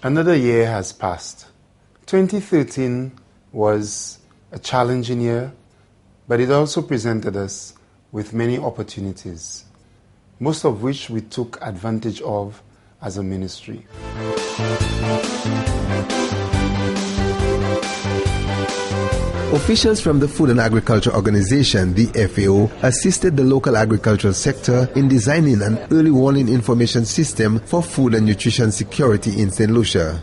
Another year has passed. 2013 was a challenging year, but it also presented us with many opportunities, most of which we took advantage of as a ministry. Officials from the Food and Agriculture Organization, the FAO, assisted the local agricultural sector in designing an early warning information system for food and nutrition security in St. Lucia.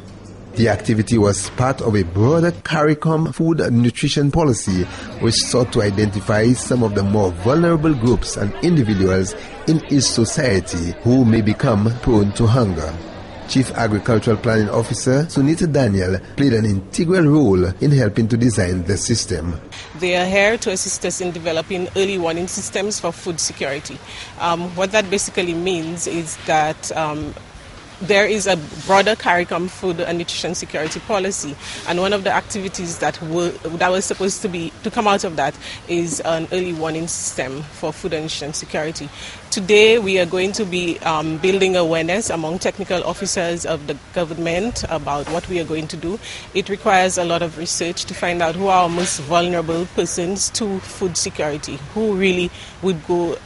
The activity was part of a broader CARICOM food and nutrition policy which sought to identify some of the more vulnerable groups and individuals in each society who may become prone to hunger. Chief Agricultural Planning Officer Sunita Daniel played an integral role in helping to design the system. They are here to assist us in developing early warning systems for food security. What that basically means is that there is a broader CARICOM food and nutrition security policy, and one of the activities that was supposed to come out of that is an early warning system for food and nutrition security. Today we are going to be building awareness among technical officers of the government about what we are going to do. It requires a lot of research to find out who are our most vulnerable persons to food security, who really would go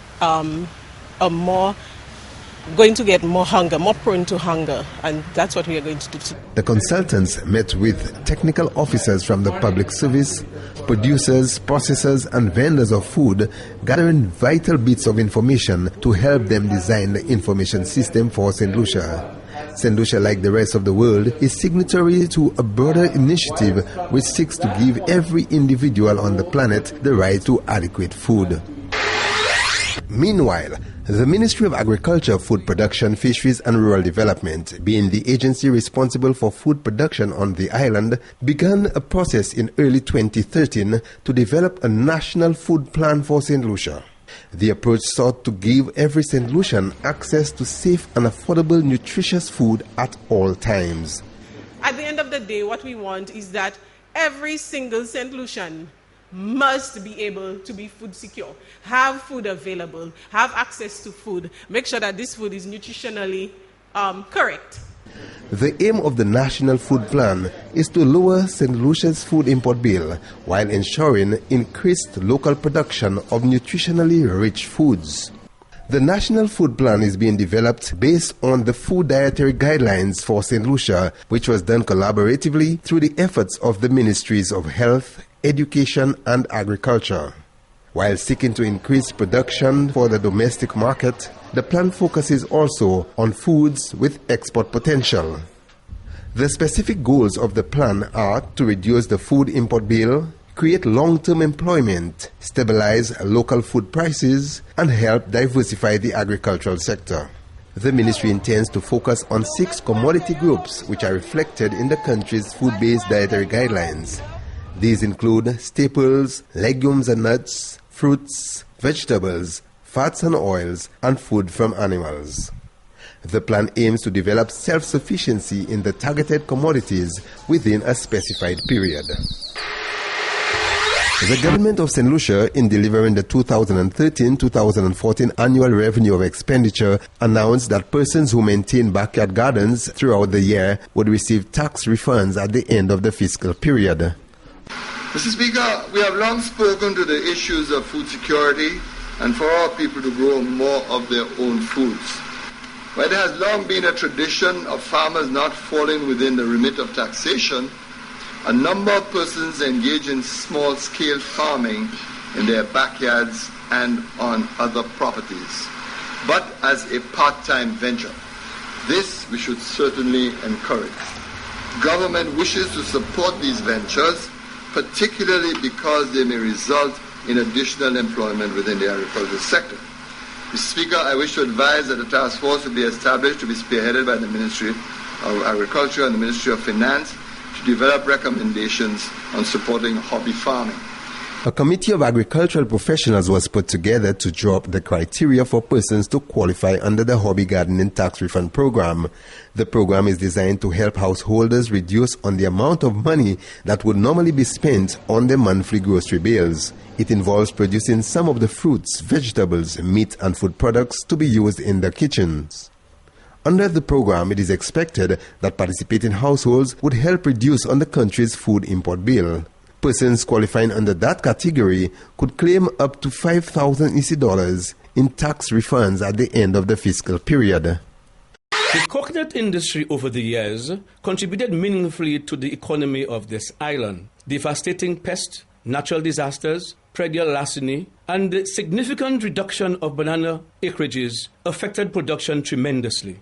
going to get more hunger, more prone to hunger, and that's what we are going to do. The consultants met with technical officers from the public service, producers, processors and vendors of food, gathering vital bits of information to help them design the information system for St. Lucia. St. Lucia, like the rest of the world, is signatory to a broader initiative which seeks to give every individual on the planet the right to adequate food. Meanwhile, the Ministry of Agriculture, Food Production, Fisheries and Rural Development, being the agency responsible for food production on the island, began a process in early 2013 to develop a national food plan for St. Lucia. The approach sought to give every St. Lucian access to safe and affordable nutritious food at all times. At the end of the day, what we want is that every single St. Lucian must be able to be food secure, have food available, have access to food, make sure that this food is nutritionally correct. The aim of the National Food Plan is to lower St. Lucia's food import bill while ensuring increased local production of nutritionally rich foods. The National Food Plan is being developed based on the Food Dietary Guidelines for St. Lucia, which was done collaboratively through the efforts of the Ministries of Health, Education and Agriculture. While seeking to increase production for the domestic market, the plan focuses also on foods with export potential. The specific goals of the plan are to reduce the food import bill, create long-term employment, stabilize local food prices, and help diversify the agricultural sector. The ministry intends to focus on 6 commodity groups which are reflected in the country's food-based dietary guidelines. These include staples, legumes and nuts, fruits, vegetables, fats and oils, and food from animals. The plan aims to develop self-sufficiency in the targeted commodities within a specified period. The government of St. Lucia, in delivering the 2013-2014 annual revenue of expenditure, announced that persons who maintain backyard gardens throughout the year would receive tax refunds at the end of the fiscal period. Mr. Speaker, we have long spoken to the issues of food security and for our people to grow more of their own foods. While there has long been a tradition of farmers not falling within the remit of taxation, a number of persons engage in small-scale farming in their backyards and on other properties, but as a part-time venture. This we should certainly encourage. Government wishes to support these ventures, particularly because they may result in additional employment within the agricultural sector. Mr. Speaker, I wish to advise that a task force will be established to be spearheaded by the Ministry of Agriculture and the Ministry of Finance to develop recommendations on supporting hobby farming. A committee of agricultural professionals was put together to draw up the criteria for persons to qualify under the Hobby Gardening Tax Refund Program. The program is designed to help householders reduce on the amount of money that would normally be spent on their monthly grocery bills. It involves producing some of the fruits, vegetables, meat and food products to be used in their kitchens. Under the program, it is expected that participating households would help reduce on the country's food import bill. Persons qualifying under that category could claim up to 5,000 EC dollars in tax refunds at the end of the fiscal period. The coconut industry over the years contributed meaningfully to the economy of this island. Devastating pests, natural disasters, predial larceny, and the significant reduction of banana acreages affected production tremendously.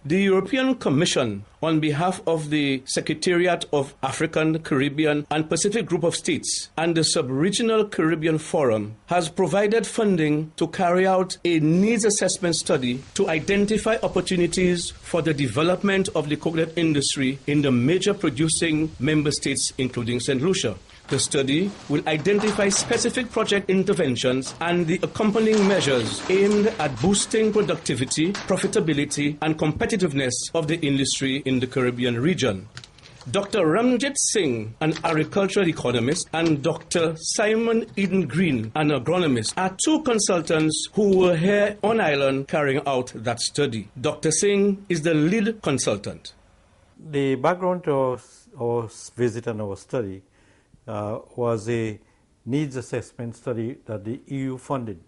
The European Commission, on behalf of the Secretariat of African, Caribbean, and Pacific Group of States and the Sub-Regional Caribbean Forum, has provided funding to carry out a needs assessment study to identify opportunities for the development of the coconut industry in the major producing member states, including St. Lucia. The study will identify specific project interventions and the accompanying measures aimed at boosting productivity, profitability, and competitiveness of the industry in the Caribbean region. Dr. Ramjit Singh, an agricultural economist, and Dr. Simon Eden Green, an agronomist, are two consultants who were here on island carrying out that study. Dr. Singh is the lead consultant. The background to our visit and our study was a needs assessment study that the EU funded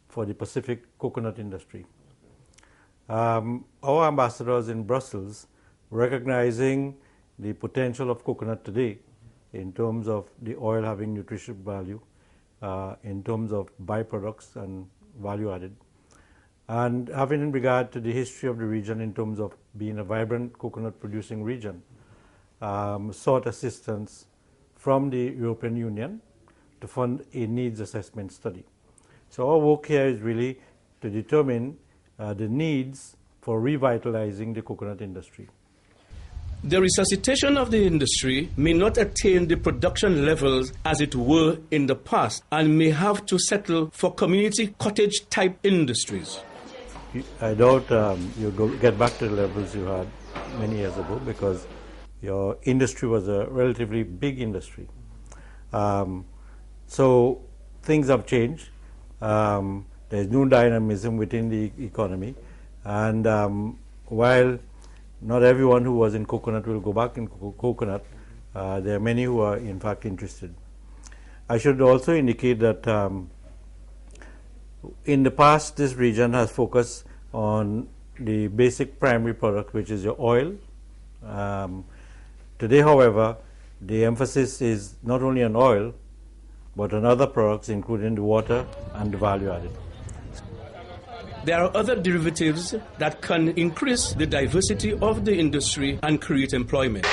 for the Pacific coconut industry. Our ambassadors in Brussels, recognizing the potential of coconut today in terms of the oil having nutritional value, in terms of byproducts and value added, and having in regard to the history of the region in terms of being a vibrant coconut producing region, sought assistance from the European Union to fund a needs assessment study. So our work here is really to determine the needs for revitalizing the coconut industry. The resuscitation of the industry may not attain the production levels as it were in the past and may have to settle for community cottage type industries. I doubt you'll get back to the levels you had many years ago because your industry was a relatively big industry. So things have changed. There's new dynamism within the economy. And while not everyone who was in coconut will go back in coconut, there are many who are in fact interested. I should also indicate that in the past this region has focused on the basic primary product, which is your oil. Today, however, the emphasis is not only on oil, but on other products, including the water and the value added. There are other derivatives that can increase the diversity of the industry and create employment.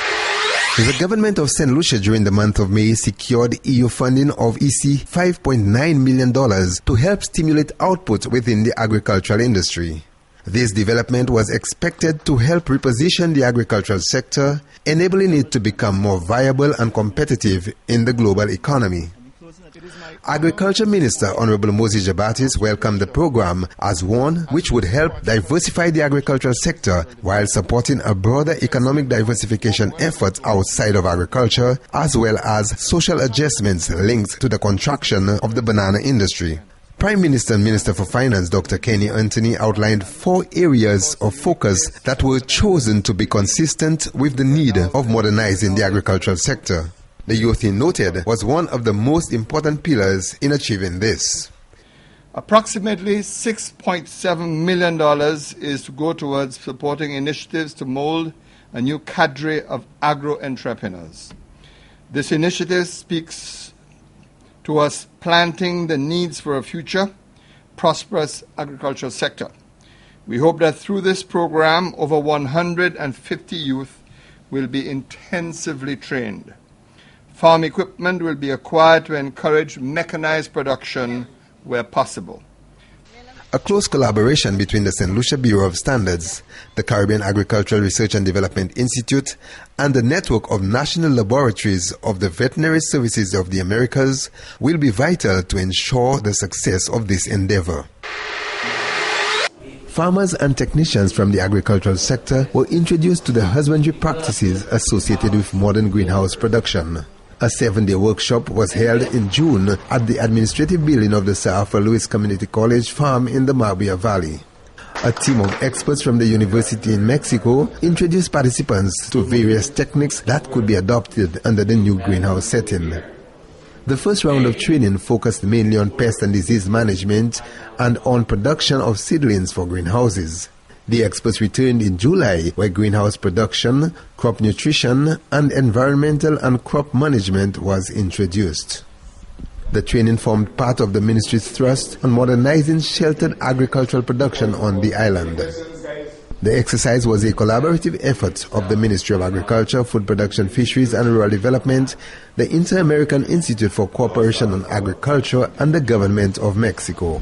The government of St. Lucia during the month of May secured EU funding of EC $5.9 million to help stimulate output within the agricultural industry. This development was expected to help reposition the agricultural sector, enabling it to become more viable and competitive in the global economy. Agriculture Minister Honorable Moses Jabatis welcomed the program as one which would help diversify the agricultural sector while supporting a broader economic diversification effort outside of agriculture, as well as social adjustments linked to the contraction of the banana industry. Prime Minister and Minister for Finance Dr. Kenny Anthony outlined 4 areas of focus that were chosen to be consistent with the need of modernizing the agricultural sector. The youth he noted was one of the most important pillars in achieving this. Approximately $6.7 million is to go towards supporting initiatives to mold a new cadre of agro-entrepreneurs. This initiative speaks to us planting the needs for a future, prosperous agricultural sector. We hope that through this program, over 150 youth will be intensively trained. Farm equipment will be acquired to encourage mechanized production where possible. A close collaboration between the St. Lucia Bureau of Standards, the Caribbean Agricultural Research and Development Institute, and the network of national laboratories of the Veterinary Services of the Americas will be vital to ensure the success of this endeavor. Farmers and technicians from the agricultural sector were introduced to the husbandry practices associated with modern greenhouse production. A 7-day workshop was held in June at the administrative building of the Sir Arthur Lewis Community College farm in the Marbella Valley. A team of experts from the university in Mexico introduced participants to various techniques that could be adopted under the new greenhouse setting. The first round of training focused mainly on pest and disease management and on production of seedlings for greenhouses. The experts returned in July, where greenhouse production, crop nutrition, and environmental and crop management was introduced. The training formed part of the ministry's thrust on modernizing sheltered agricultural production on the island. The exercise was a collaborative effort of the Ministry of Agriculture, Food Production, Fisheries and Rural Development, the Inter-American Institute for Cooperation on Agriculture, and the Government of Mexico.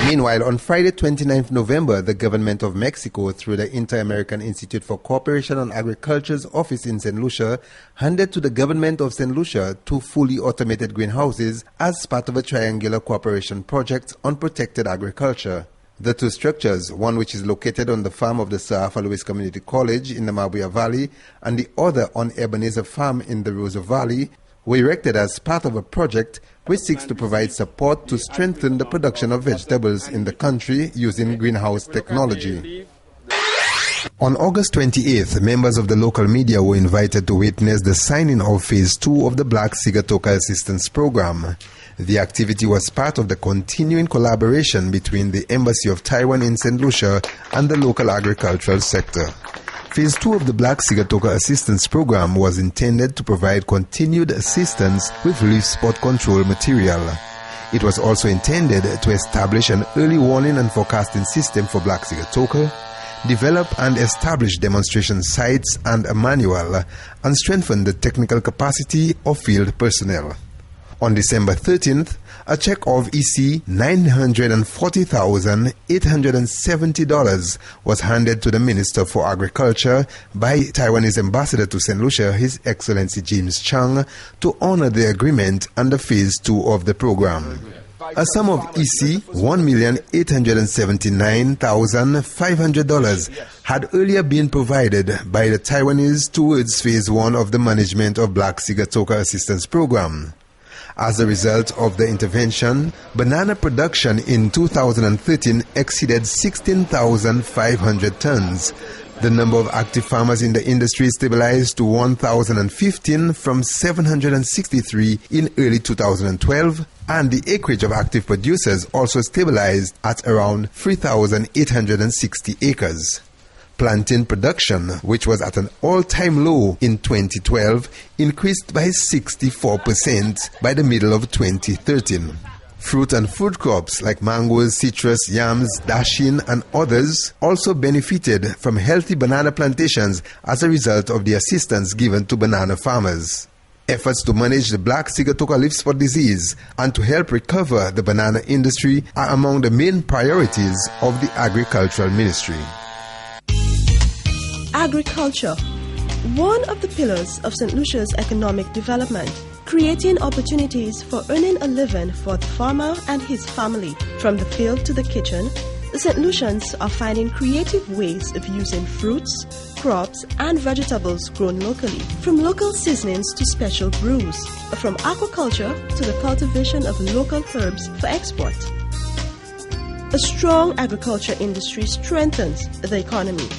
Meanwhile, on Friday, 29th November, the Government of Mexico, through the Inter-American Institute for Cooperation on Agriculture's office in St. Lucia, handed to the Government of St. Lucia 2 fully automated greenhouses as part of a triangular cooperation project on protected agriculture. The 2 structures, one which is located on the farm of the Sir Arthur Lewis Community College in the Mabuya Valley and the other on Ebenezer Farm in the Roseau Valley, were erected as part of a project which seeks to provide support to strengthen the production of vegetables in the country using greenhouse technology. On August 28th, members of the local media were invited to witness the signing of Phase 2 of the Black Sigatoka Assistance Program. The activity was part of the continuing collaboration between the Embassy of Taiwan in St. Lucia and the local agricultural sector. Phase 2 of the Black Sigatoka Assistance Program was intended to provide continued assistance with leaf spot control material. It was also intended to establish an early warning and forecasting system for Black Sigatoka, develop and establish demonstration sites and a manual, and strengthen the technical capacity of field personnel. On December 13th, a check of EC $940,870 was handed to the Minister for Agriculture by Taiwanese Ambassador to St. Lucia, His Excellency James Chang, to honor the agreement under Phase 2 of the program. A sum of EC $1,879,500 had earlier been provided by the Taiwanese towards Phase 1 of the management of Black Sigatoka Assistance Program. As a result of the intervention, banana production in 2013 exceeded 16,500 tons. The number of active farmers in the industry stabilized to 1,015 from 763 in early 2012, and the acreage of active producers also stabilized at around 3,860 acres. Plantain production, which was at an all-time low in 2012, increased by 64% by the middle of 2013. Fruit and food crops like mangoes, citrus, yams, dashin, and others also benefited from healthy banana plantations as a result of the assistance given to banana farmers. Efforts to manage the Black Sigatoka leaf spot disease and to help recover the banana industry are among the main priorities of the Agricultural Ministry. Agriculture, one of the pillars of St. Lucia's economic development, creating opportunities for earning a living for the farmer and his family. From the field to the kitchen, the St. Lucians are finding creative ways of using fruits, crops, and vegetables grown locally, from local seasonings to special brews, from aquaculture to the cultivation of local herbs for export. A strong agriculture industry strengthens the economy.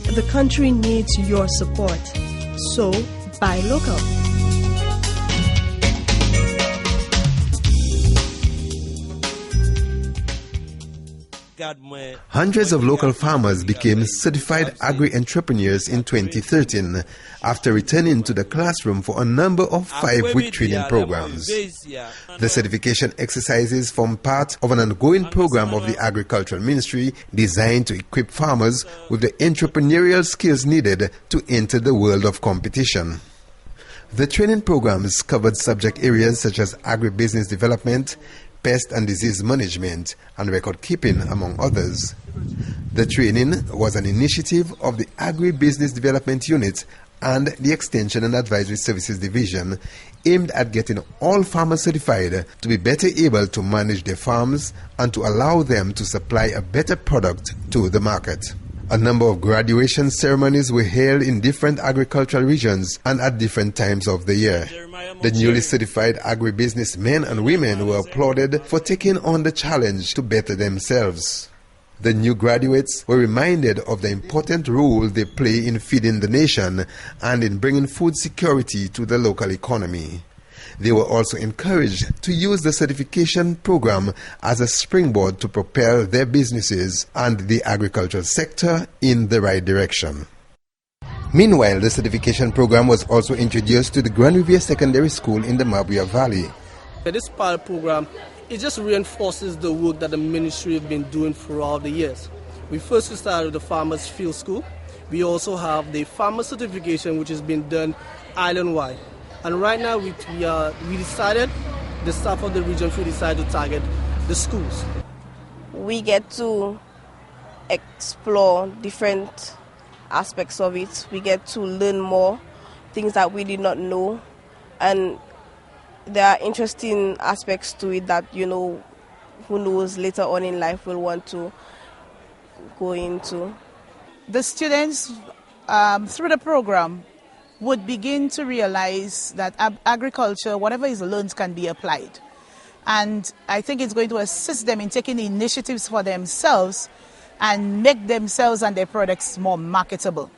The country needs your support, so buy local. Hundreds of local farmers became certified agri-entrepreneurs in 2013 after returning to the classroom for a number of 5-week training programs. The certification exercises form part of an ongoing program of the Agricultural Ministry designed to equip farmers with the entrepreneurial skills needed to enter the world of competition. The training programs covered subject areas such as agribusiness development, pest and disease management, and record keeping, among others. The training was an initiative of the Agribusiness Development Unit and the Extension and Advisory Services Division, aimed at getting all farmers certified to be better able to manage their farms and to allow them to supply a better product to the market. A number of graduation ceremonies were held in different agricultural regions and at different times of the year. The newly certified agribusiness men and women were applauded for taking on the challenge to better themselves. The new graduates were reminded of the important role they play in feeding the nation and in bringing food security to the local economy. They were also encouraged to use the certification program as a springboard to propel their businesses and the agricultural sector in the right direction. Meanwhile, the certification program was also introduced to the Grand Riviere Secondary School in the Mabuya Valley. This pilot program, it just reinforces the work that the ministry have been doing throughout the years. We first started with the Farmers Field School. We also have the Farmer Certification, which has been done island-wide. And right now, we decided, the staff of the region, we decided to target the schools. We get to explore different aspects of it. We get to learn more, things that we did not know. And there are interesting aspects to it that, who knows, later on in life will want to go into. The students, through the program, would begin to realize that agriculture, whatever is learned, can be applied. And I think it's going to assist them in taking initiatives for themselves and make themselves and their products more marketable.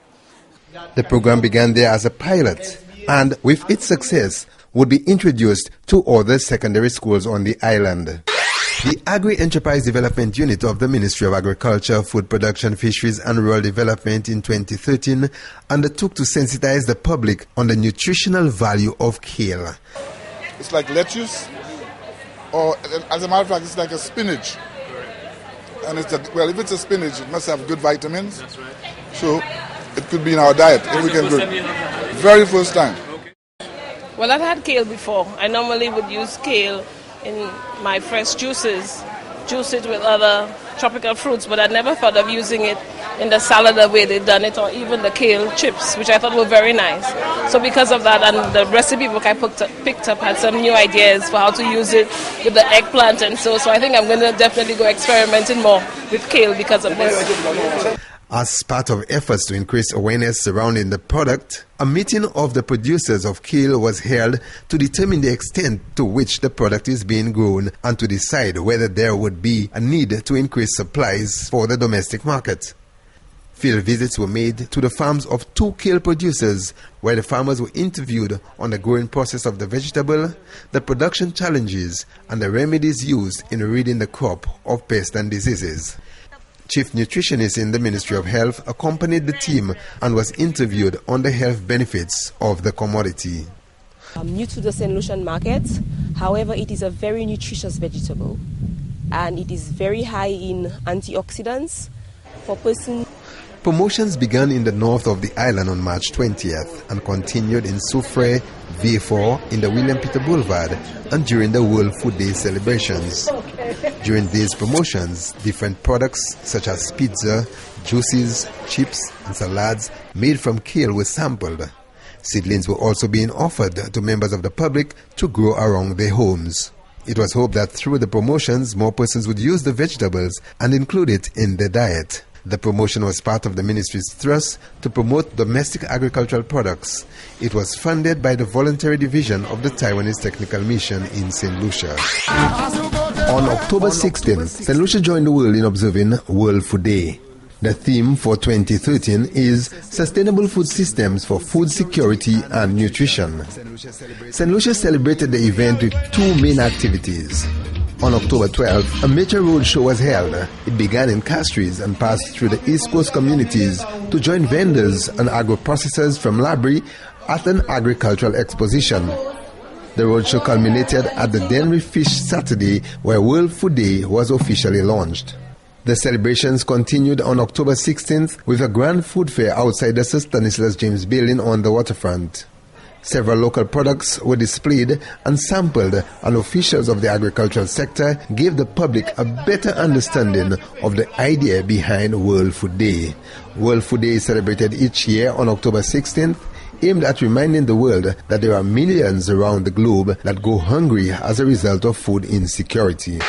The program began there as a pilot and, with its success, would be introduced to other secondary schools on the island. The Agri-Enterprise Development Unit of the Ministry of Agriculture, Food Production, Fisheries and Rural Development in 2013 undertook to sensitize the public on the nutritional value of kale. It's like lettuce, or as a matter of fact, it's like a spinach. And if it's a spinach, it must have good vitamins. That's right. So it could be in our diet if we can do it. Very first time. Well, I've had kale before. I normally would use kale in my fresh juices, juice it with other tropical fruits, but I never thought of using it in the salad the way they've done it, or even the kale chips, which I thought were very nice. So because of that, and the recipe book I picked up had some new ideas for how to use it with the eggplant and so I think I'm going to definitely go experimenting more with kale because of this. As part of efforts to increase awareness surrounding the product, a meeting of the producers of kale was held to determine the extent to which the product is being grown and to decide whether there would be a need to increase supplies for the domestic market. Field visits were made to the farms of 2 kale producers, where the farmers were interviewed on the growing process of the vegetable, the production challenges, and the remedies used in ridding the crop of pests and diseases. Chief nutritionist in the Ministry of Health accompanied the team and was interviewed on the health benefits of the commodity. I'm new to the St. Lucian market. However, it is a very nutritious vegetable and it is very high in antioxidants for persons. Promotions began in the north of the island on March 20th and continued in Soufrière, V4, in the William Peter Boulevard, and during the World Food Day celebrations. During these promotions, different products such as pizza, juices, chips, and salads made from kale were sampled. Seedlings were also being offered to members of the public to grow around their homes. It was hoped that through the promotions, more persons would use the vegetables and include it in their diet. The promotion was part of the ministry's thrust to promote domestic agricultural products. It was funded by the voluntary division of the Taiwanese Technical Mission in St. Lucia. On October 16, St. Lucia joined the world in observing World Food Day. The theme for 2013 is Sustainable Food Systems for Food Security and Nutrition. St. Lucia celebrated the event with 2 main activities. On October 12th, a major road show was held. It began in Castries and passed through the East Coast communities to join vendors and agro-processors from Labrie at an agricultural exposition. The roadshow culminated at the Denry Fish Saturday, where World Food Day was officially launched. The celebrations continued on October 16th with a grand food fair outside the Sir Stanislaus James Building on the waterfront. Several local products were displayed and sampled, and officials of the agricultural sector gave the public a better understanding of the idea behind World Food Day. World Food Day is celebrated each year on October 16th, aimed at reminding the world that there are millions around the globe that go hungry as a result of food insecurity.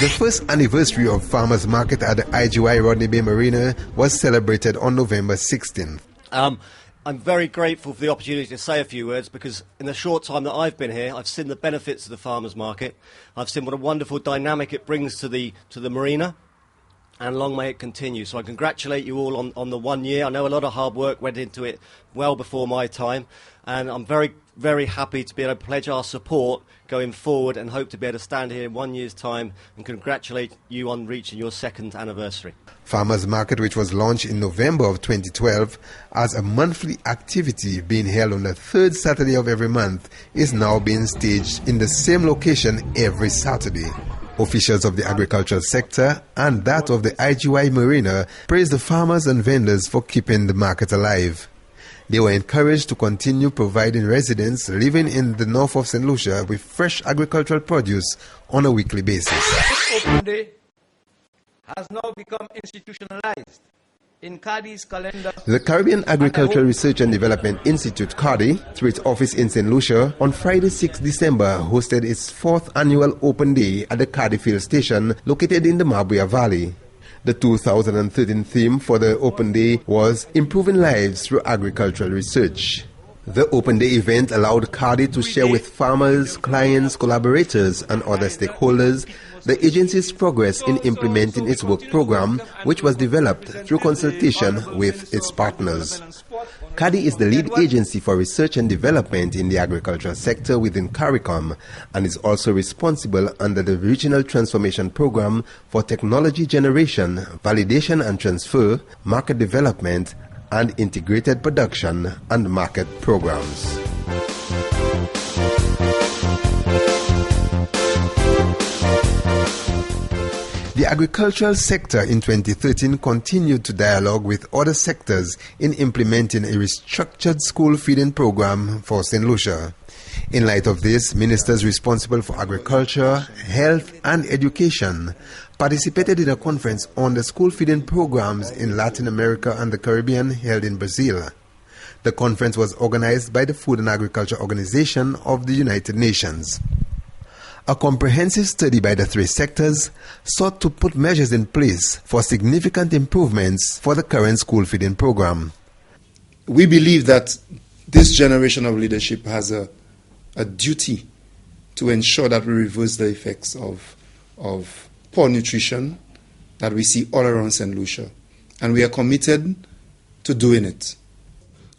The first anniversary of Farmers Market at the IGY Rodney Bay Marina was celebrated on November 16th. I'm very grateful for the opportunity to say a few words because in the short time that I've been here, I've seen the benefits of the farmers market. I've seen what a wonderful dynamic it brings to the marina, and long may it continue. So I congratulate you all on the 1 year. I know a lot of hard work went into it well before my time, and I'm very, very happy to be able to pledge our support going forward and hope to be able to stand here in 1 year's time and congratulate you on reaching your second anniversary. Farmers Market, which was launched in November of 2012 as a monthly activity being held on the third Saturday of every month, is now being staged in the same location every Saturday. Officials of the agricultural sector and that of the IGY Marina praised the farmers and vendors for keeping the market alive. They were encouraged to continue providing residents living in the north of St. Lucia with fresh agricultural produce on a weekly basis. Open Day has now become institutionalized in CADI's calendar. The Caribbean Agricultural Research and Development Institute, CADI, through its office in St. Lucia, on Friday 6 December hosted its 4th annual Open Day at the CADI Field Station located in the Mabuya Valley. The 2013 theme for the Open Day was Improving Lives Through Agricultural Research. The Open Day event allowed CADI to share with farmers, clients, collaborators and other stakeholders the agency's progress in implementing its work program, which was developed through consultation with its partners. CADI is the lead agency for research and development in the agricultural sector within CARICOM and is also responsible under the Regional Transformation Program for Technology Generation, Validation and Transfer, Market Development, and Integrated Production and Market Programs. The agricultural sector in 2013 continued to dialogue with other sectors in implementing a restructured school feeding program for St. Lucia. In light of this, ministers responsible for agriculture, health and education participated in a conference on the school feeding programs in Latin America and the Caribbean held in Brazil. The conference was organized by the Food and Agriculture Organization of the United Nations. A comprehensive study by the three sectors sought to put measures in place for significant improvements for the current school feeding program. We believe that this generation of leadership has a duty to ensure that we reverse the effects of poor nutrition that we see all around St. Lucia. And we are committed to doing it.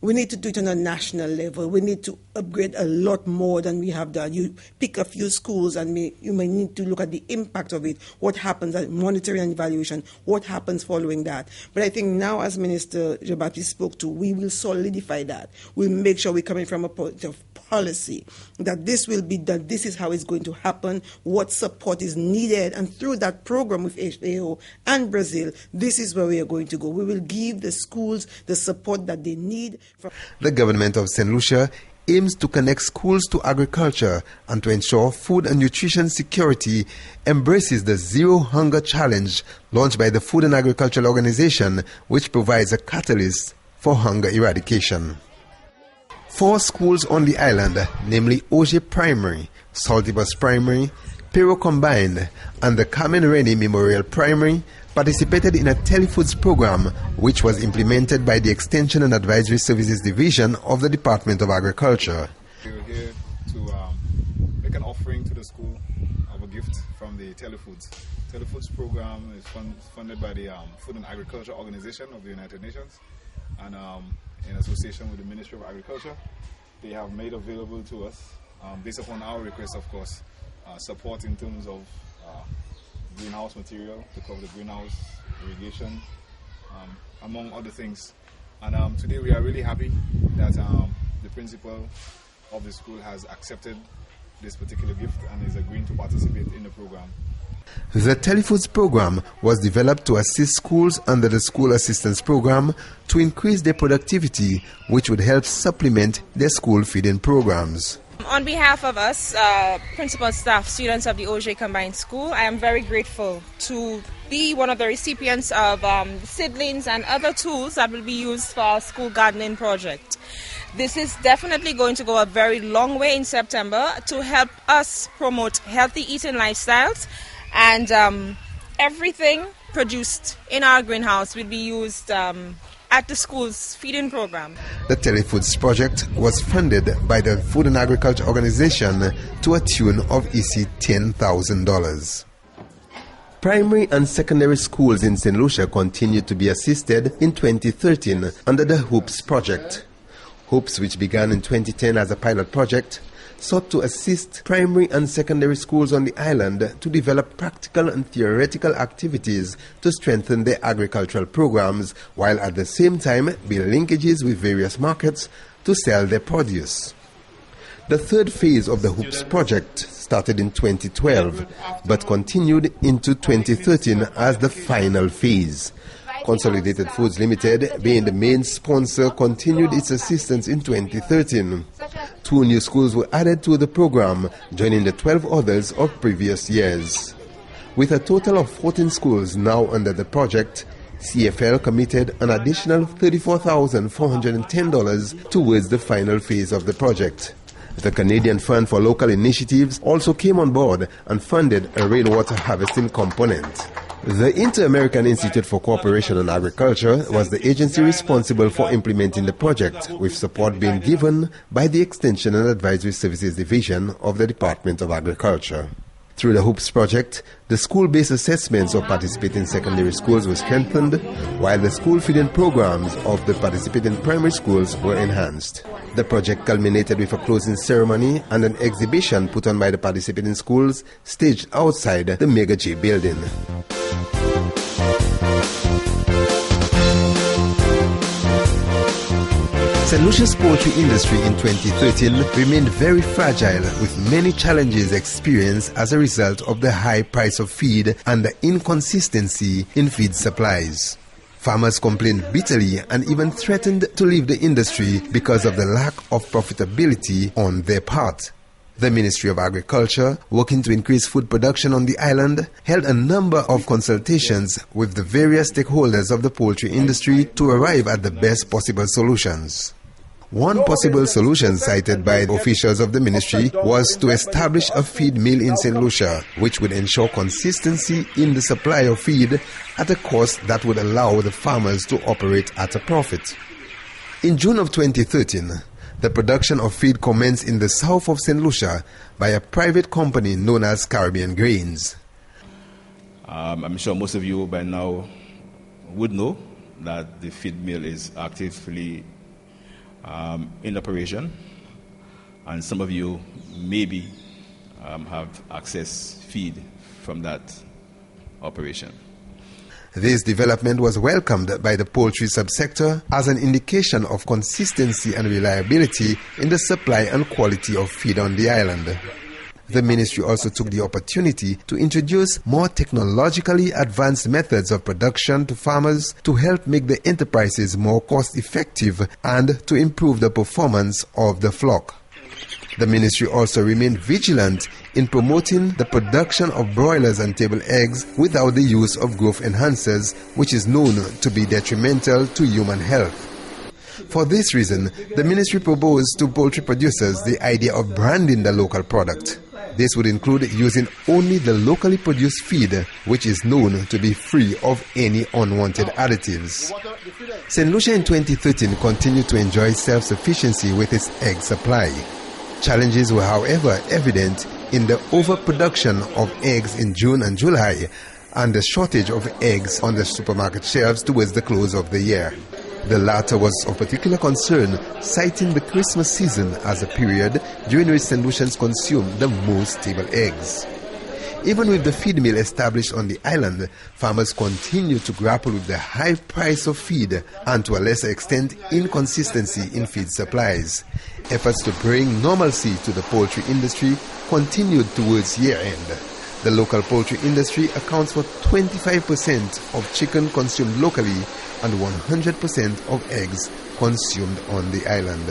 We need to do it on a national level. We need to upgrade a lot more than we have done. You pick a few schools and you may need to look at the impact of it, what happens at monitoring and evaluation, what happens following that. But I think now, as Minister Jabati spoke to, we will solidify that. We'll make sure we're coming from a point of policy, that this will be done, this is how it's going to happen, what support is needed, and through that program with HAO and Brazil, this is where we are going to go. We will give the schools the support that they need. The government of St. Lucia aims to connect schools to agriculture and to ensure food and nutrition security embraces the Zero Hunger Challenge launched by the Food and Agricultural Organization, which provides a catalyst for hunger eradication. 4 schools on the island, namely Auger Primary, Saltibus Primary, Pero Combined, and the Carmen Rennie Memorial Primary, participated in a telefoods program which was implemented by the Extension and Advisory Services Division of the Department of Agriculture. We were here to make an offering to the school of a gift from the telefoods. Telefoods program is funded by the Food and Agriculture Organization of the United Nations, and in association with the Ministry of Agriculture, they have made available to us, based upon our request, of course, support in terms of greenhouse material to cover the greenhouse, irrigation, among other things. And today we are really happy that the principal of the school has accepted this particular gift and is agreeing to participate in the program. The Telefoods program was developed to assist schools under the School Assistance Program to increase their productivity, which would help supplement their school feeding programs. On behalf of us, principal, staff, students of the Auger Combined School, I am very grateful to be one of the recipients of seedlings and other tools that will be used for our school gardening project. This is definitely going to go a very long way in September to help us promote healthy eating lifestyles and everything produced in our greenhouse will be used at the school's feeding program. The Telefoods project was funded by the Food and Agriculture Organization to a tune of $10,000. Primary and secondary schools in St. Lucia continued to be assisted in 2013 under the HOOPS project. HOOPS, which began in 2010 as a pilot project, sought to assist primary and secondary schools on the island to develop practical and theoretical activities to strengthen their agricultural programs, while at the same time build linkages with various markets to sell their produce. The third phase of the HOOPS project started in 2012, but continued into 2013 as the final phase. Consolidated Foods Limited, being the main sponsor, continued its assistance in 2013. 2 new schools were added to the program, joining the 12 others of previous years. With a total of 14 schools now under the project, CFL committed an additional $34,410 towards the final phase of the project. The Canadian Fund for Local Initiatives also came on board and funded a rainwater harvesting component. The Inter-American Institute for Cooperation and Agriculture was the agency responsible for implementing the project, with support being given by the Extension and Advisory Services Division of the Department of Agriculture. Through the HOOPS project, the school-based assessments of participating secondary schools were strengthened, while the school feeding programs of the participating primary schools were enhanced. The project culminated with a closing ceremony and an exhibition put on by the participating schools, staged outside the Mega J building. St. Lucia's poultry industry in 2013 remained very fragile, with many challenges experienced as a result of the high price of feed and the inconsistency in feed supplies. Farmers complained bitterly and even threatened to leave the industry because of the lack of profitability on their part. The Ministry of Agriculture, working to increase food production on the island, held a number of consultations with the various stakeholders of the poultry industry to arrive at the best possible solutions. One possible solution cited by officials of the ministry was to establish a feed mill in St. Lucia, which would ensure consistency in the supply of feed at a cost that would allow the farmers to operate at a profit. In June of 2013, the production of feed commenced in the south of St. Lucia by a private company known as Caribbean Grains. I'm sure most of you by now would know that the feed mill is actively in operation, and some of you maybe have access feed from that operation. This development was welcomed by the poultry subsector as an indication of consistency and reliability in the supply and quality of feed on the island. The ministry also took the opportunity to introduce more technologically advanced methods of production to farmers to help make the enterprises more cost-effective and to improve the performance of the flock. The ministry also remained vigilant in promoting the production of broilers and table eggs without the use of growth enhancers, which is known to be detrimental to human health. For this reason, the ministry proposed to poultry producers the idea of branding the local product. This would include using only the locally produced feed, which is known to be free of any unwanted additives. St. Lucia in 2013 continued to enjoy self-sufficiency with its egg supply. Challenges were, however, evident in the overproduction of eggs in June and July and the shortage of eggs on the supermarket shelves towards the close of the year. The latter was of particular concern, citing the Christmas season as a period during which St. Lucians consume the most table eggs. Even with the feed mill established on the island, farmers continue to grapple with the high price of feed and, to a lesser extent, inconsistency in feed supplies. Efforts to bring normalcy to the poultry industry continued towards year-end. The local poultry industry accounts for 25% of chicken consumed locally and 100% of eggs consumed on the island.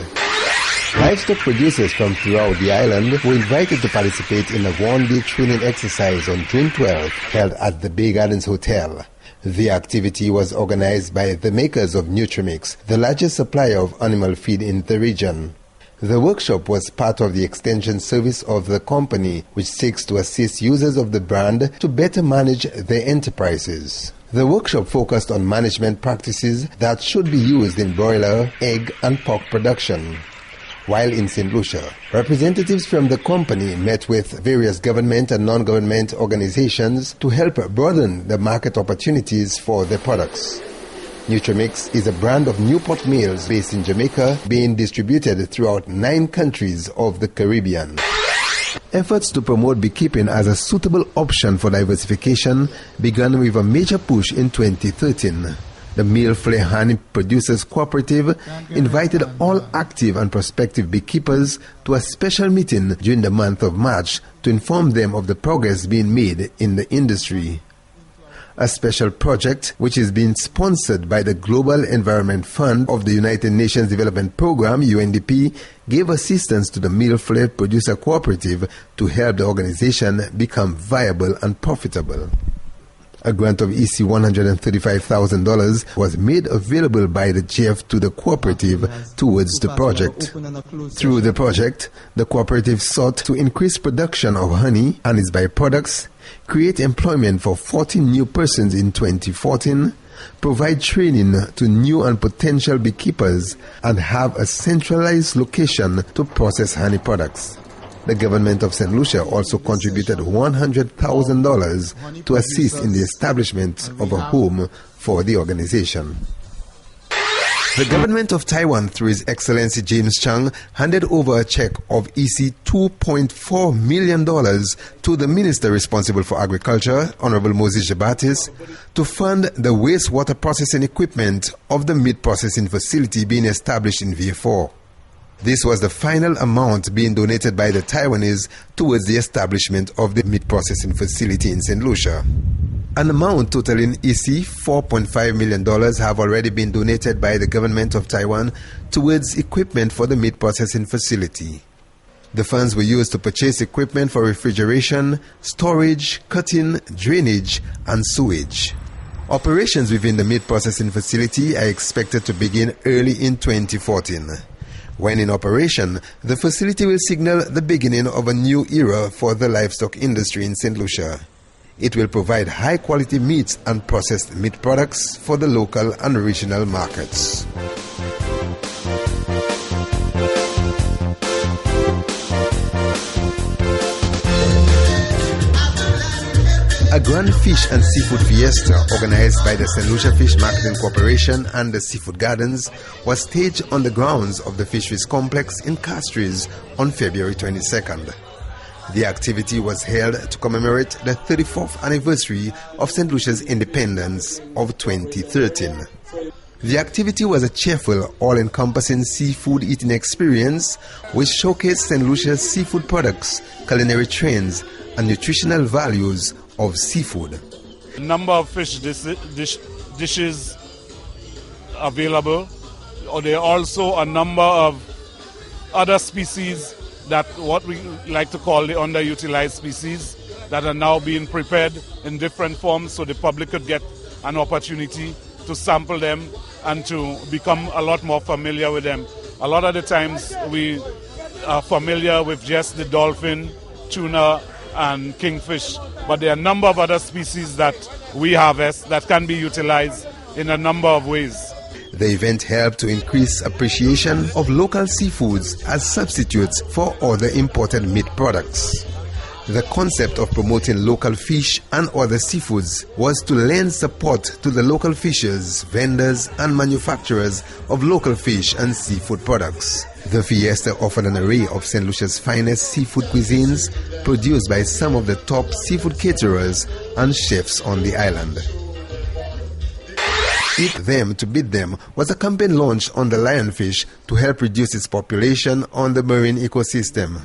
Livestock producers from throughout the island were invited to participate in a one-day training exercise on June 12, held at the Bay Gardens Hotel. The activity was organized by the makers of Nutrimix, the largest supplier of animal feed in the region. The workshop was part of the extension service of the company, which seeks to assist users of the brand to better manage their enterprises. The workshop focused on management practices that should be used in broiler, egg and pork production. While in St. Lucia, representatives from the company met with various government and non-government organizations to help broaden the market opportunities for their products. Nutrimix is a brand of Newport meals based in Jamaica, being distributed throughout 9 countries of the Caribbean. Efforts to promote beekeeping as a suitable option for diversification began with a major push in 2013. The Meal Flare Honey Producers Cooperative invited all active and prospective beekeepers to a special meeting during the month of March to inform them of the progress being made in the industry. A special project which is being sponsored by the Global Environment Fund of the United Nations Development Programme, UNDP, gave assistance to the Meal Flare Producer Cooperative to help the organization become viable and profitable. A grant of EC $135,000 was made available by the GF to the cooperative towards the project. Through the project, the cooperative sought to increase production of honey and its byproducts, create employment for 14 new persons in 2014, provide training to new and potential beekeepers, and have a centralized location to process honey products. The government of St. Lucia also contributed $100,000 to assist in the establishment of a home for the organization. The government of Taiwan, through His Excellency James Chang, handed over a check of EC $2.4 million to the Minister responsible for Agriculture, Honorable Moses Jabatis, to fund the wastewater processing equipment of the meat processing facility being established in Vieux-Fort. This was the final amount being donated by the Taiwanese towards the establishment of the meat processing facility in St. Lucia. An amount totaling EC $4.5 million have already been donated by the government of Taiwan towards equipment for the meat processing facility. The funds were used to purchase equipment for refrigeration, storage, cutting, drainage, and sewage. Operations within the meat processing facility are expected to begin early in 2014. When in operation, the facility will signal the beginning of a new era for the livestock industry in St. Lucia. It will provide high-quality meats and processed meat products for the local and regional markets. A grand fish and seafood fiesta organized by the St. Lucia Fish Marketing Corporation and the Seafood Gardens was staged on the grounds of the Fisheries Complex in Castries on February 22nd. The activity was held to commemorate the 34th anniversary of St. Lucia's independence of 2013. The activity was a cheerful, all-encompassing seafood eating experience which showcased St. Lucia's seafood products, culinary trends, and nutritional values of seafood. A number of fish dishes available. There are also a number of other species that what we like to call the underutilized species that are now being prepared in different forms so the public could get an opportunity to sample them and to become a lot more familiar with them. A lot of the times we are familiar with just the dolphin, tuna, and kingfish, but there are a number of other species that we harvest that can be utilized in a number of ways. The event helped to increase appreciation of local seafoods as substitutes for other imported meat products. The concept of promoting local fish and other seafoods was to lend support to the local fishers, vendors, and manufacturers of local fish and seafood products. The fiesta offered an array of St. Lucia's finest seafood cuisines produced by some of the top seafood caterers and chefs on the island. Eat Them to Beat Them was a campaign launched on the lionfish to help reduce its population on the marine ecosystem.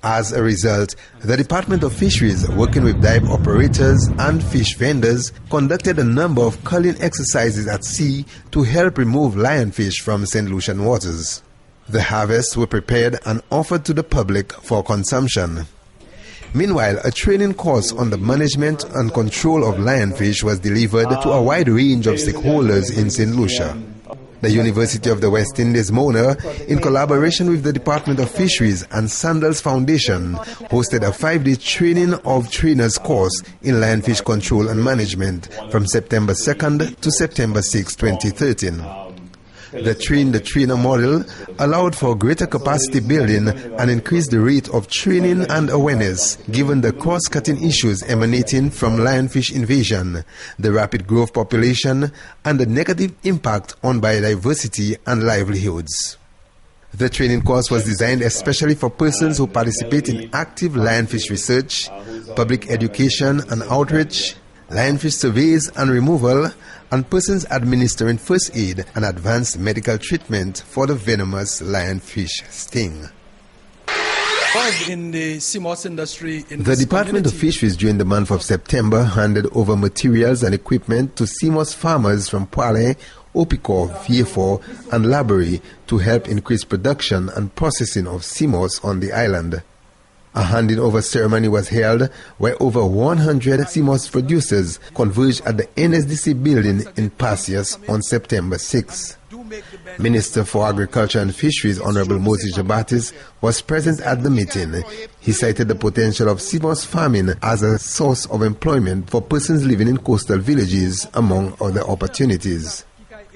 As a result, the Department of Fisheries, working with dive operators and fish vendors, conducted a number of culling exercises at sea to help remove lionfish from St. Lucian waters. The harvests were prepared and offered to the public for consumption. Meanwhile, a training course on the management and control of lionfish was delivered to a wide range of stakeholders in St. Lucia. The University of the West Indies, Mona, in collaboration with the Department of Fisheries and Sandals Foundation, hosted a 5-day training of trainers course in lionfish control and management from September 2nd to September 6, 2013. The train-the-trainer model allowed for greater capacity building and increased the rate of training and awareness given the cross-cutting issues emanating from lionfish invasion, the rapid growth population, and the negative impact on biodiversity and livelihoods. The training course was designed especially for persons who participate in active lionfish research, public education and outreach, lionfish surveys and removal, and persons administering first aid and advanced medical treatment for the venomous lionfish sting. In the CMOS industry in the Department of Fisheries during the month of September handed over materials and equipment to CMOS farmers from Poile, Opicor, Vieux-Fort and Laborie to help increase production and processing of CMOS on the island. A handing over ceremony was held where over 100 CMOS producers converged at the NSDC building in Passias on September 6. Minister for Agriculture and Fisheries Honorable Moses Jabatis was present at the meeting. He cited the potential of CMOS farming as a source of employment for persons living in coastal villages, among other opportunities.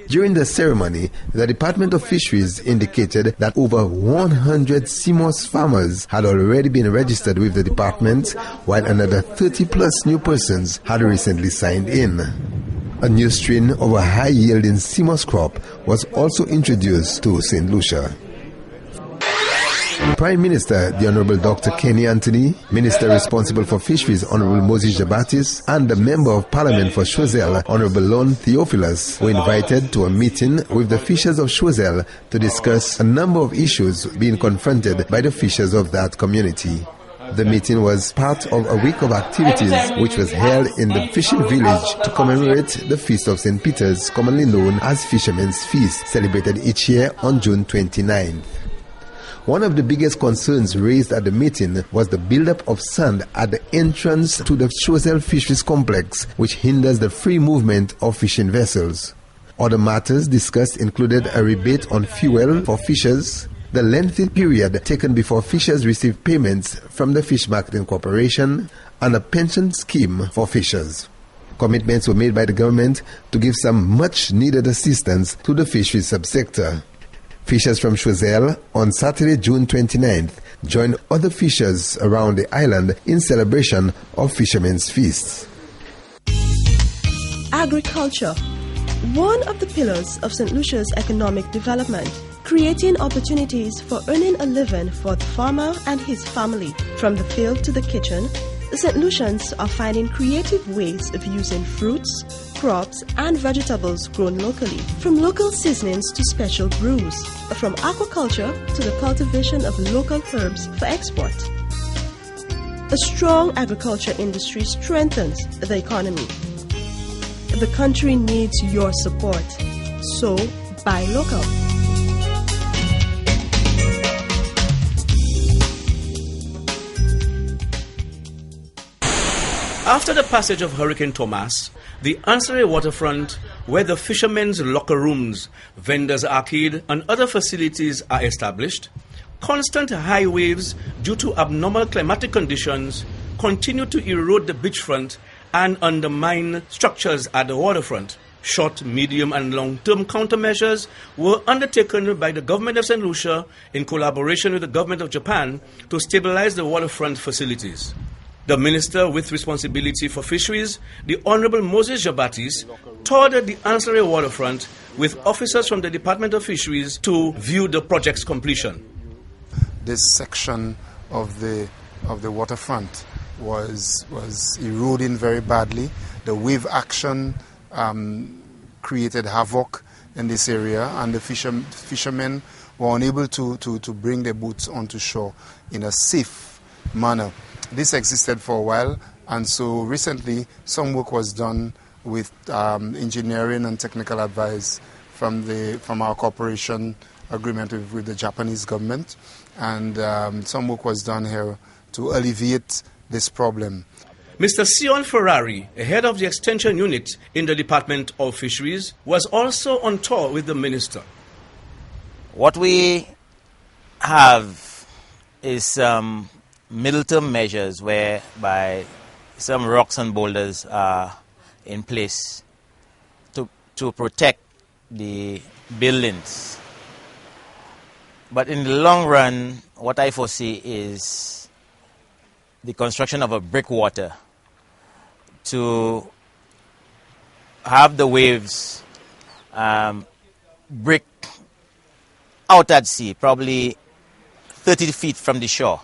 During the ceremony, the Department of Fisheries indicated that over 100 CMOS farmers had already been registered with the department, while another 30+ new persons had recently signed in. A new strain of a high-yielding CMOS crop was also introduced to St. Lucia. Prime Minister, the Honorable Dr. Kenny Anthony, Minister responsible for Fisheries, Honorable Moses Jabatis, and the Member of Parliament for Choiseul, Honorable Lon Theophilus, were invited to a meeting with the fishers of Choiseul to discuss a number of issues being confronted by the fishers of that community. The meeting was part of a week of activities which was held in the fishing village to commemorate the Feast of St. Peter's, commonly known as Fishermen's Feast, celebrated each year on June 29th. One of the biggest concerns raised at the meeting was the buildup of sand at the entrance to the Choiseul Fisheries Complex, which hinders the free movement of fishing vessels. Other matters discussed included a rebate on fuel for fishers, the lengthy period taken before fishers receive payments from the Fish Marketing Corporation, and a pension scheme for fishers. Commitments were made by the government to give some much-needed assistance to the fisheries subsector. Fishers from Choiseul on Saturday, June 29th, joined other fishers around the island in celebration of Fishermen's Feast. Agriculture, one of the pillars of St. Lucia's economic development, creating opportunities for earning a living for the farmer and his family. From the field to the kitchen, the St. Lucians are finding creative ways of using fruits, crops and vegetables grown locally, from local seasonings to special brews, from aquaculture to the cultivation of local herbs for export. A strong agriculture industry strengthens the economy. The country needs your support, so buy local. After the passage of Hurricane Thomas, the ancillary waterfront, where the fishermen's locker rooms, vendors' arcade, and other facilities are established, constant high waves due to abnormal climatic conditions continue to erode the beachfront and undermine structures at the waterfront. Short, medium, and long-term countermeasures were undertaken by the government of St. Lucia in collaboration with the government of Japan to stabilize the waterfront facilities. The Minister with responsibility for fisheries, the Honorable Moses Jabatis, toured the ancillary waterfront with officers from the Department of Fisheries to view the project's completion. This section of the waterfront was eroding very badly. The wave action created havoc in this area, and the fishermen were unable to bring their boats onto shore in a safe manner. This existed for a while, and so recently some work was done with engineering and technical advice from our cooperation agreement with the Japanese government, and some work was done here to alleviate this problem. Mr. Sion Ferrari, head of the Extension Unit in the Department of Fisheries, was also on tour with the Minister. What we have is some middle-term measures whereby some rocks and boulders are in place to protect the buildings. But in the long run, what I foresee is the construction of a breakwater to have the waves break out at sea, probably 30 feet from the shore.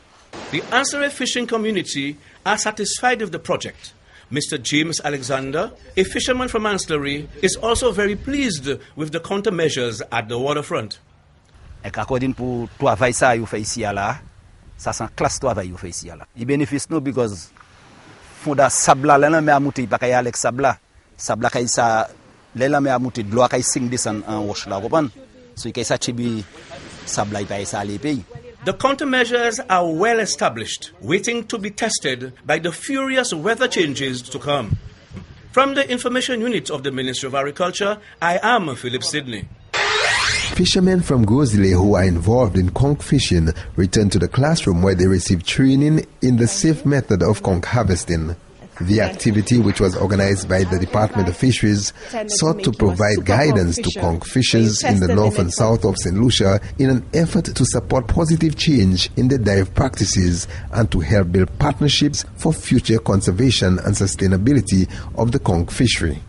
The Ansere fishing community are satisfied with the project. Mr. James Alexander, a fisherman from Ancillary, is also very pleased with the countermeasures at the waterfront. According to travail ça you fait ici là, ça c'est classe travail you fait ici là. Il bénéficie nous because fonda sabla là mais amouti pas kay avec sabla kay ça là mais amouti de l'eau kay sing descend en wash là comprendre. So kay ça chibi sabla pas ça les pays. The countermeasures are well established, waiting to be tested by the furious weather changes to come. From the Information Unit of the Ministry of Agriculture, I am Philip Sidney. Fishermen from Gozile who are involved in conch fishing return to the classroom where they receive training in the safe method of conch harvesting. The activity, which was organized by the Department of Fisheries, sought to provide guidance to conch fishers in the north and south of St. Lucia in an effort to support positive change in the dive practices and to help build partnerships for future conservation and sustainability of the conch fishery.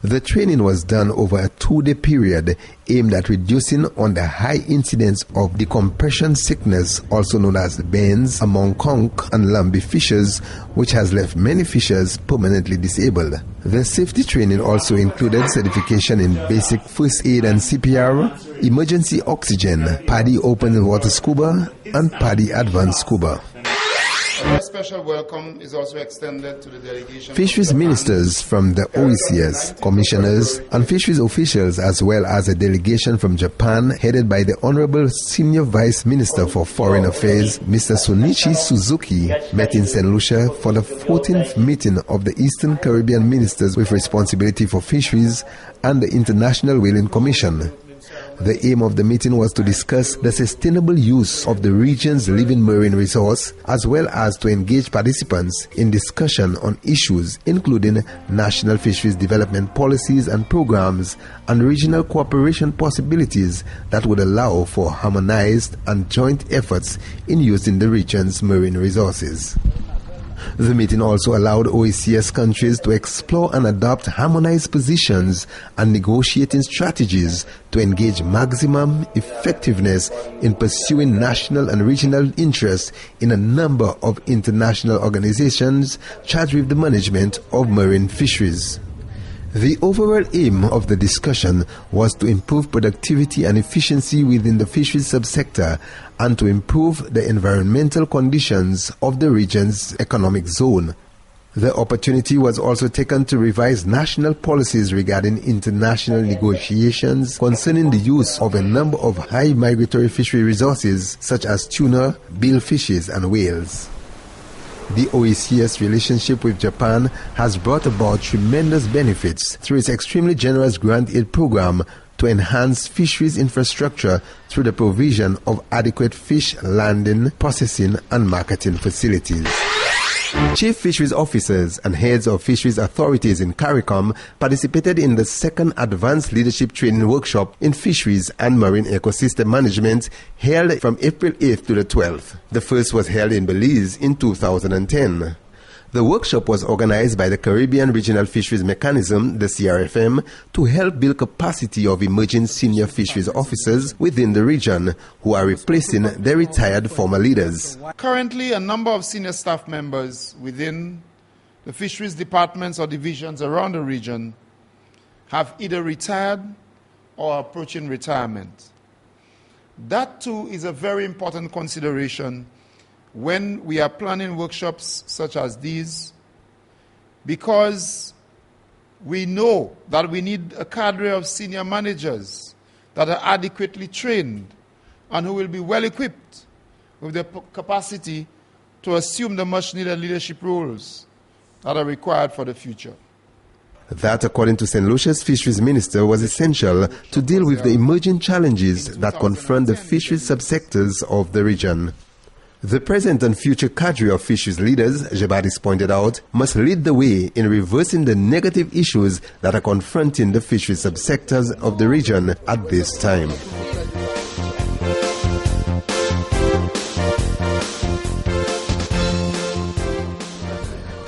The training was done over a 2-day period aimed at reducing on the high incidence of decompression sickness, also known as bends, among conch and lambi fishers, which has left many fishers permanently disabled. The safety training also included certification in basic first aid and CPR, emergency oxygen, PADI open water scuba, and PADI advanced scuba. A special welcome is also extended to the delegation. Fisheries ministers from the OECS, commissioners, and fisheries officials, as well as a delegation from Japan headed by the Honorable Senior Vice Minister for Foreign Affairs, Mr. Sunichi Suzuki, met in St. Lucia for the 14th meeting of the Eastern Caribbean Ministers with responsibility for fisheries and the International Whaling Commission. The aim of the meeting was to discuss the sustainable use of the region's living marine resource, as well as to engage participants in discussion on issues including national fisheries development policies and programs and regional cooperation possibilities that would allow for harmonized and joint efforts in using the region's marine resources. The meeting also allowed OECS countries to explore and adopt harmonized positions and negotiating strategies to engage maximum effectiveness in pursuing national and regional interests in a number of international organizations charged with the management of marine fisheries. The overall aim of the discussion was to improve productivity and efficiency within the fisheries subsector and to improve the environmental conditions of the region's economic zone. The opportunity was also taken to revise national policies regarding international negotiations concerning the use of a number of high migratory fishery resources such as tuna, billfishes, and whales. The OECS relationship with Japan has brought about tremendous benefits through its extremely generous grant aid program to enhance fisheries infrastructure through the provision of adequate fish landing, processing, and marketing facilities. Chief fisheries officers and heads of fisheries authorities in CARICOM participated in the second Advanced Leadership Training Workshop in Fisheries and Marine Ecosystem Management held from April 8th to the 12th. The first was held in Belize in 2010. The workshop was organized by the Caribbean Regional Fisheries Mechanism, the CRFM, to help build capacity of emerging senior fisheries officers within the region who are replacing their retired former leaders. Currently, a number of senior staff members within the fisheries departments or divisions around the region have either retired or are approaching retirement. That too is a very important consideration when we are planning workshops such as these, because we know that we need a cadre of senior managers that are adequately trained and who will be well equipped with the capacity to assume the much needed leadership roles that are required for the future. That, according to St. Lucia's Fisheries Minister, was essential to deal with the emerging challenges that confront the fisheries subsectors of the region. The present and future cadre of fisheries leaders, Jebatis pointed out, must lead the way in reversing the negative issues that are confronting the fisheries subsectors of the region at this time.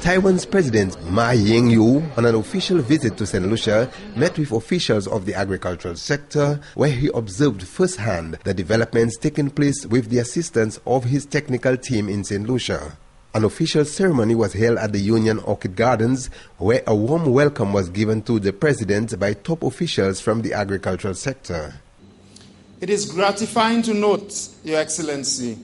Taiwan's President Ma Ying-yu, on an official visit to St. Lucia, met with officials of the agricultural sector, where he observed firsthand the developments taking place with the assistance of his technical team in St. Lucia. An official ceremony was held at the Union Orchid Gardens, where a warm welcome was given to the President by top officials from the agricultural sector. It is gratifying to note, Your Excellency,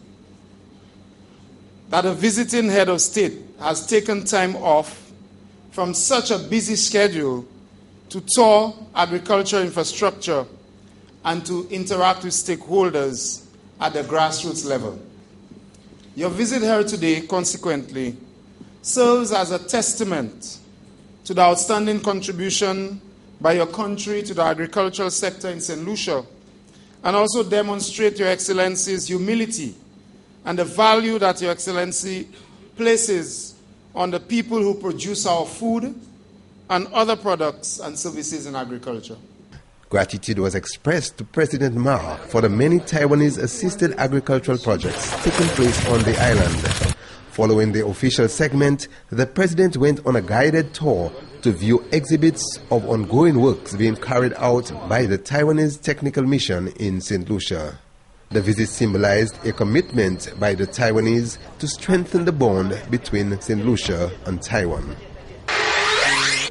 that a visiting head of state has taken time off from such a busy schedule to tour agricultural infrastructure and to interact with stakeholders at the grassroots level. Your visit here today, consequently, serves as a testament to the outstanding contribution by your country to the agricultural sector in St. Lucia, and also demonstrate Your Excellency's humility and the value that Your Excellency places on the people who produce our food and other products and services in agriculture. Gratitude was expressed to President Ma for the many Taiwanese-assisted agricultural projects taking place on the island. Following the official segment, the President went on a guided tour to view exhibits of ongoing works being carried out by the Taiwanese Technical Mission in St. Lucia. The visit symbolized a commitment by the Taiwanese to strengthen the bond between St. Lucia and Taiwan.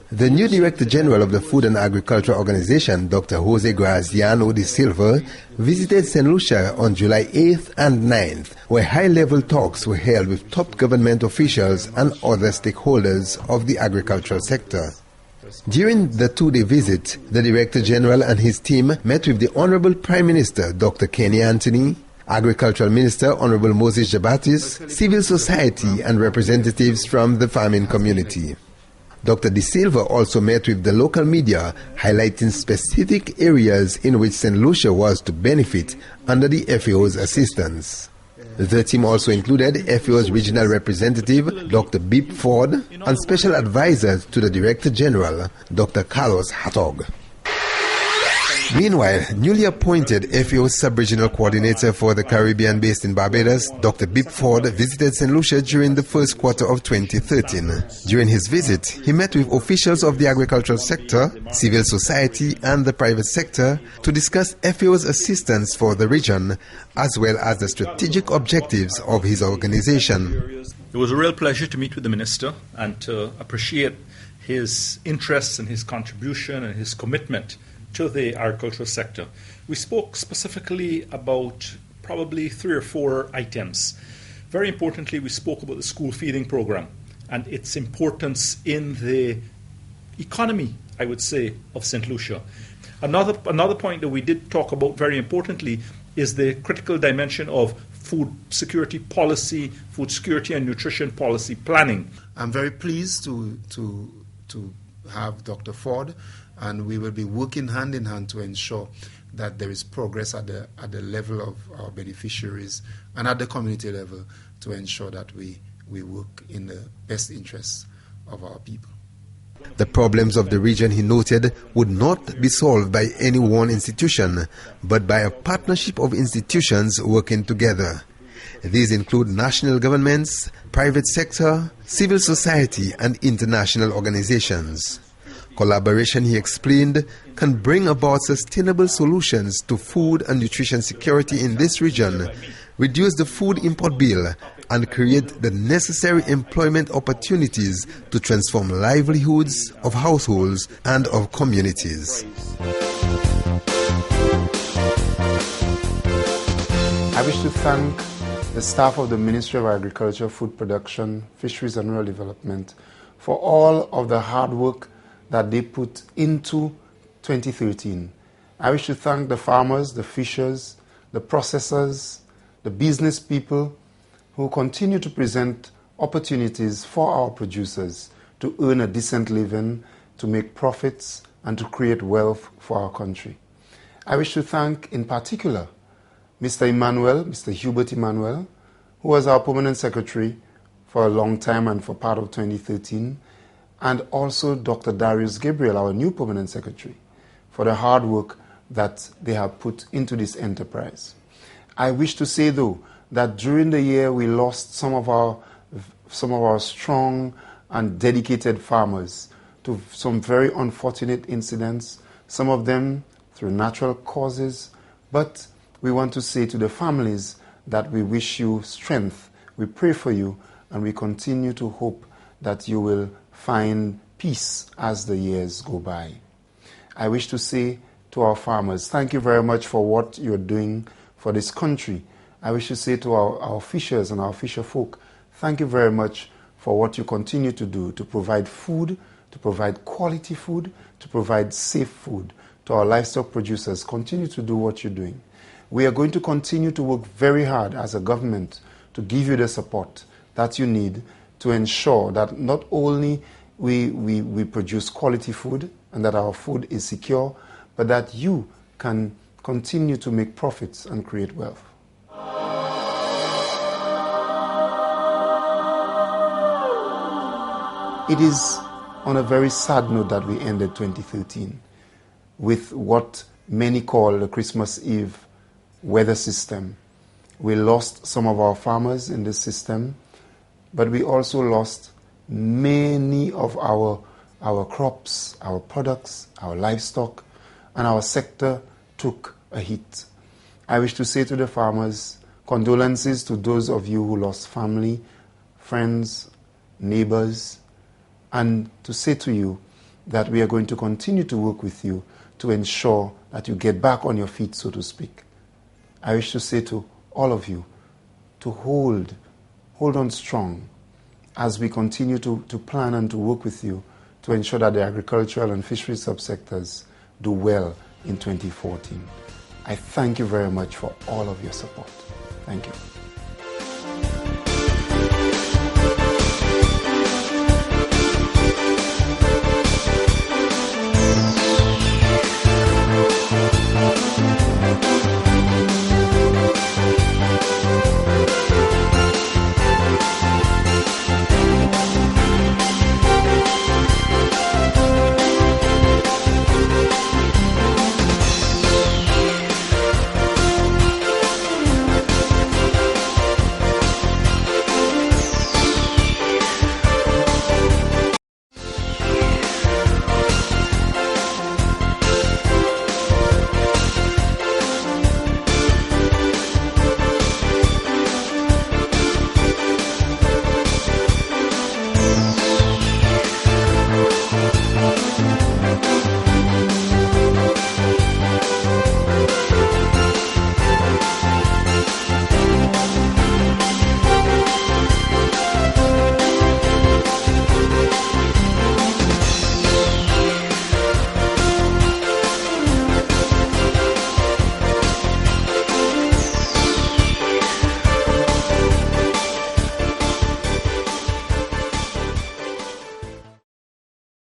The new Director General of the Food and Agriculture Organization, Dr. Jose Graziano de Silva, visited St. Lucia on July 8th and 9th, where high-level talks were held with top government officials and other stakeholders of the agricultural sector. During the two-day visit, the Director General and his team met with the Honorable Prime Minister, Dr. Kenny Anthony, Agricultural Minister, Honorable Moses Jebatis, civil society and representatives from the farming community. Dr. De Silva also met with the local media, highlighting specific areas in which St. Lucia was to benefit under the FAO's assistance. The team also included FAO's regional representative, Dr. Bip Ford, and special advisors to the Director General, Dr. Carlos Hattog. Meanwhile, newly appointed FAO Sub-Regional Coordinator for the Caribbean based in Barbados, Dr. Bip Ford, visited St. Lucia during the first quarter of 2013. During his visit, he met with officials of the agricultural sector, civil society and the private sector to discuss FAO's assistance for the region, as well as the strategic objectives of his organization. It was a real pleasure to meet with the Minister and to appreciate his interests and his contribution and his commitment to the agricultural sector. We spoke specifically about probably 3 or 4 items. Very importantly, we spoke about the school feeding program and its importance in the economy, I would say, of St. Lucia. Another point that we did talk about very importantly is the critical dimension of food security policy, food security and nutrition policy planning. I'm very pleased to have Dr. Ford, and we will be working hand in hand to ensure that there is progress at the level of our beneficiaries and at the community level to ensure that we work in the best interests of our people. The problems of the region, he noted, would not be solved by any one institution, but by a partnership of institutions working together. These include national governments, private sector, civil society, and international organizations. Collaboration, he explained, can bring about sustainable solutions to food and nutrition security in this region, reduce the food import bill, and create the necessary employment opportunities to transform livelihoods of households and of communities. I wish to thank the staff of the Ministry of Agriculture, Food Production, Fisheries and Rural Development for all of the hard work that they put into 2013. I wish to thank the farmers, the fishers, the processors, the business people who continue to present opportunities for our producers to earn a decent living, to make profits, and to create wealth for our country. I wish to thank in particular Mr. Hubert Emmanuel, who was our permanent secretary for a long time and for part of 2013, and also Dr. Darius Gabriel, our new permanent secretary, for the hard work that they have put into this enterprise. I wish to say, though, that during the year we lost some of our strong and dedicated farmers to some very unfortunate incidents, some of them through natural causes, but we want to say to the families that we wish you strength, we pray for you, and we continue to hope that you will find peace as the years go by. I wish to say to our farmers, thank you very much for what you're doing for this country. I wish to say to our fishers and our fisher folk, thank you very much for what you continue to do to provide food, to provide quality food, to provide safe food. To our livestock producers, continue to do what you're doing. We are going to continue to work very hard as a government to give you the support that you need to ensure that not only we produce quality food and that our food is secure, but that you can continue to make profits and create wealth. It is on a very sad note that we ended 2013 with what many call the Christmas Eve weather system. We lost some of our farmers in this system, but we also lost many of our crops, our products, our livestock, and our sector took a hit. I wish to say to the farmers, condolences to those of you who lost family, friends, neighbors, and to say to you that we are going to continue to work with you to ensure that you get back on your feet, so to speak. I wish to say to all of you to hold on strong as we continue to plan and to work with you to ensure that the agricultural and fisheries subsectors do well in 2014. I thank you very much for all of your support. Thank you.